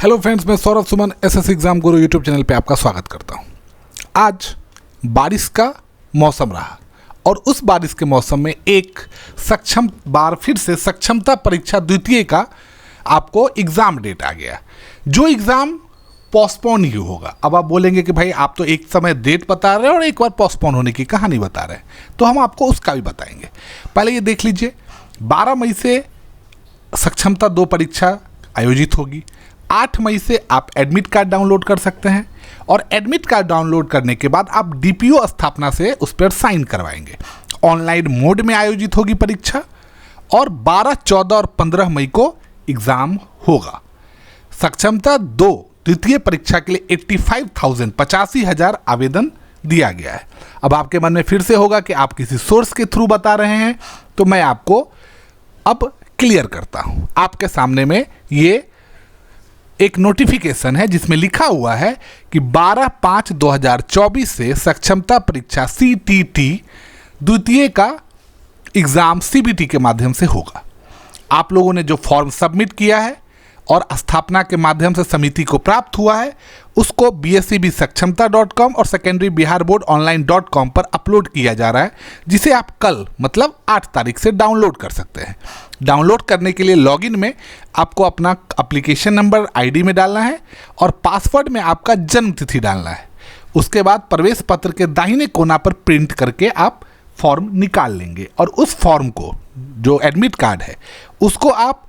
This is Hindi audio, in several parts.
हेलो फ्रेंड्स, मैं सौरभ सुमन एसएससी एग्जाम गुरु यूट्यूब चैनल पे आपका स्वागत करता हूं। आज बारिश का मौसम रहा और उस बारिश के मौसम में एक फिर से सक्षमता परीक्षा द्वितीय का आपको एग्ज़ाम डेट आ गया, जो एग्ज़ाम पोस्टपोन ही होगा। अब आप बोलेंगे कि भाई आप तो एक समय डेट बता रहे हैं और एक बार पोस्टपोन होने की कहानी बता रहे हैं, तो हम आपको उसका भी बताएंगे। पहले ये देख लीजिए, 12 मई से सक्षमता 2 परीक्षा आयोजित होगी। 8 मई से आप एडमिट कार्ड डाउनलोड कर सकते हैं और एडमिट कार्ड डाउनलोड करने के बाद आप डीपीओ स्थापना से उस पर साइन करवाएंगे। ऑनलाइन मोड में आयोजित होगी परीक्षा और 12, 14 और 15 मई को एग्ज़ाम होगा। सक्षमता 2 द्वितीय परीक्षा के लिए 85,000 आवेदन दिया गया है। अब आपके मन में फिर से होगा कि आप किसी सोर्स के थ्रू बता रहे हैं, तो मैं आपको अब क्लियर करता हूं। आपके सामने में ये एक नोटिफिकेशन है जिसमें लिखा हुआ है कि 12/5/2024 से सक्षमता परीक्षा CTT द्वितीय का एग्ज़ाम CBT के माध्यम से होगा। आप लोगों ने जो फॉर्म सबमिट किया है और स्थापना के माध्यम से समिति को प्राप्त हुआ है, उसको bscbsakshamta.com और secondary-bihar-board-online.com पर अपलोड किया जा रहा है, जिसे आप कल मतलब 8 तारीख से डाउनलोड कर सकते हैं। डाउनलोड करने के लिए लॉगिन में आपको अपना एप्लीकेशन नंबर ID में डालना है और पासवर्ड में आपका जन्म तिथि डालना है। उसके बाद प्रवेश पत्र के दाहिने कोना पर प्रिंट करके आप फॉर्म निकाल लेंगे और उस फॉर्म को, जो एडमिट कार्ड है, उसको आप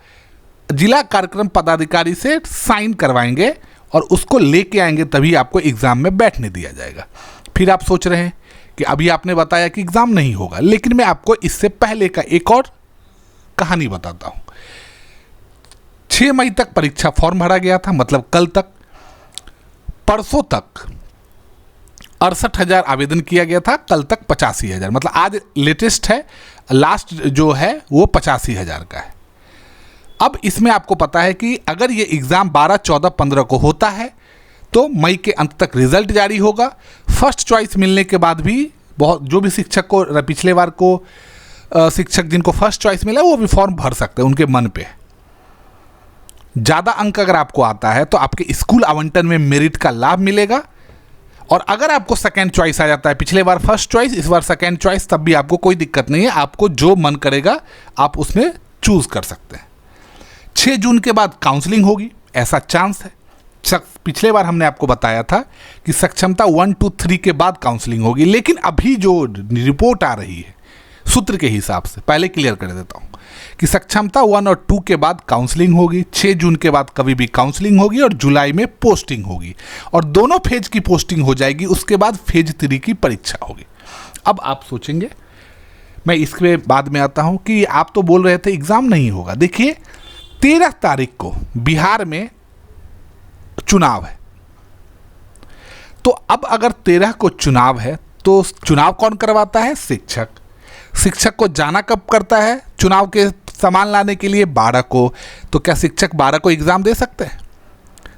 जिला कार्यक्रम पदाधिकारी से साइन करवाएंगे और उसको लेके आएंगे, तभी आपको एग्ज़ाम में बैठने दिया जाएगा। फिर आप सोच रहे हैं कि अभी आपने बताया कि एग्ज़ाम नहीं होगा, लेकिन मैं आपको इससे पहले का एक और कहानी बताता हूँ। 6 मई तक परीक्षा फॉर्म भरा गया था, मतलब कल तक। परसों तक 68,000 आवेदन किया गया था, कल तक 85,000, मतलब आज लेटेस्ट है, लास्ट जो है वो 85,000 का है। अब इसमें आपको पता है कि अगर ये एग्ज़ाम 12, 14, 15 को होता है तो मई के अंत तक रिजल्ट जारी होगा। फर्स्ट चॉइस मिलने के बाद भी जो भी शिक्षक को पिछले बार को शिक्षक जिनको फर्स्ट चॉइस मिला वो भी फॉर्म भर सकते हैं, उनके मन पे। ज़्यादा अंक अगर आपको आता है तो आपके स्कूल आवंटन में मेरिट का लाभ मिलेगा। और अगर आपको सेकेंड चॉइस आ जाता है, पिछले बार फर्स्ट चॉइस, इस बार सेकेंड चॉइस, तब भी आपको कोई दिक्कत नहीं है। आपको जो मन करेगा आप उसमें चूज़ कर सकते हैं। 6 जून के बाद काउंसलिंग होगी, ऐसा चांस है। पिछले बार हमने आपको बताया था कि सक्षमता 1, 2, 3 के बाद काउंसलिंग होगी, लेकिन अभी जो रिपोर्ट आ रही है सूत्र के हिसाब से, पहले क्लियर कर देता हूँ कि सक्षमता 1 और 2 के बाद काउंसलिंग होगी। 6 जून के बाद कभी भी काउंसलिंग होगी और जुलाई में पोस्टिंग होगी और दोनों फेज की पोस्टिंग हो जाएगी। उसके बाद फेज 3 की परीक्षा होगी। अब आप सोचेंगे, मैं इसके बाद में आता हूँ कि आप तो बोल रहे थे एग्ज़ाम नहीं होगा। देखिए, 13 तारीख को बिहार में चुनाव है, तो अब अगर 13 को चुनाव है तो चुनाव कौन करवाता है? शिक्षक। शिक्षक को जाना कब करता है चुनाव के सामान लाने के लिए? 12 को। तो क्या शिक्षक 12 को एग्ज़ाम दे सकते हैं?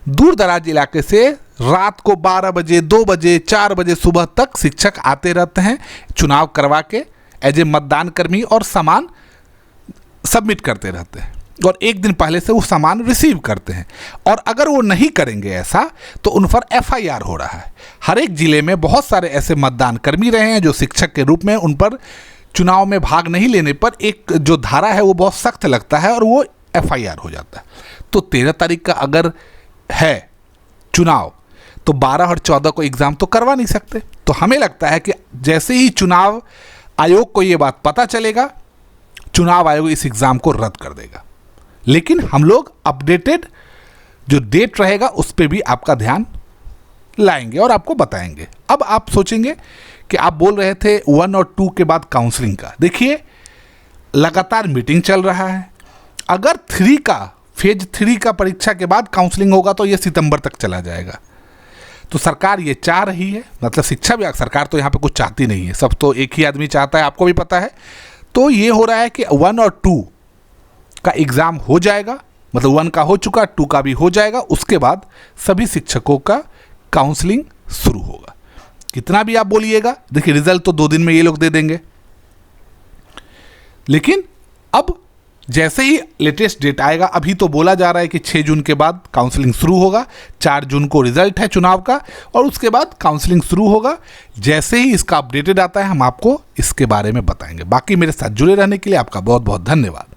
दूर दराज इलाके से रात को 12 बजे, 2 बजे, 4 बजे सुबह तक शिक्षक आते रहते हैं, चुनाव करवा के एज ए मतदान कर्मी और सामान सबमिट करते रहते हैं और एक दिन पहले से वो सामान रिसीव करते हैं। और अगर वो नहीं करेंगे ऐसा तो उन पर FIR हो रहा है। हर एक ज़िले में बहुत सारे ऐसे मतदान कर्मी रहे हैं जो शिक्षक के रूप में, उन पर चुनाव में भाग नहीं लेने पर एक जो धारा है वो बहुत सख्त लगता है और वो FIR हो जाता है। तो 13 तारीख का अगर है चुनाव तो 12 और 14 को एग्ज़ाम तो करवा नहीं सकते। तो हमें लगता है कि जैसे ही चुनाव आयोग को ये बात पता चलेगा, चुनाव आयोग इस एग्ज़ाम को रद्द कर देगा। लेकिन हम लोग अपडेटेड जो डेट रहेगा उस पर भी आपका ध्यान लाएंगे और आपको बताएंगे। अब आप सोचेंगे कि आप बोल रहे थे 1 और 2 के बाद काउंसलिंग का। देखिए, लगातार मीटिंग चल रहा है। अगर फेज 3 का परीक्षा के बाद काउंसलिंग होगा तो ये सितंबर तक चला जाएगा। तो सरकार ये चाह रही है, मतलब शिक्षा विभाग, सरकार तो यहाँ पे कुछ चाहती नहीं है, सब तो एक ही आदमी चाहता है, आपको भी पता है। तो ये हो रहा है कि 1 और 2 का एग्ज़ाम हो जाएगा, मतलब 1 का हो चुका, 2 का भी हो जाएगा। उसके बाद सभी शिक्षकों का काउंसलिंग शुरू होगा। कितना भी आप बोलिएगा, देखिए रिजल्ट तो 2 दिन में ये लोग दे देंगे, लेकिन अब जैसे ही लेटेस्ट डेट आएगा, अभी तो बोला जा रहा है कि 6 जून के बाद काउंसलिंग शुरू होगा, 4 जून को रिजल्ट है चुनाव का और उसके बाद काउंसलिंग शुरू होगा। जैसे ही इसका अपडेटेड आता है हम आपको इसके बारे में बताएंगे। बाकी मेरे साथ जुड़े रहने के लिए आपका बहुत बहुत धन्यवाद।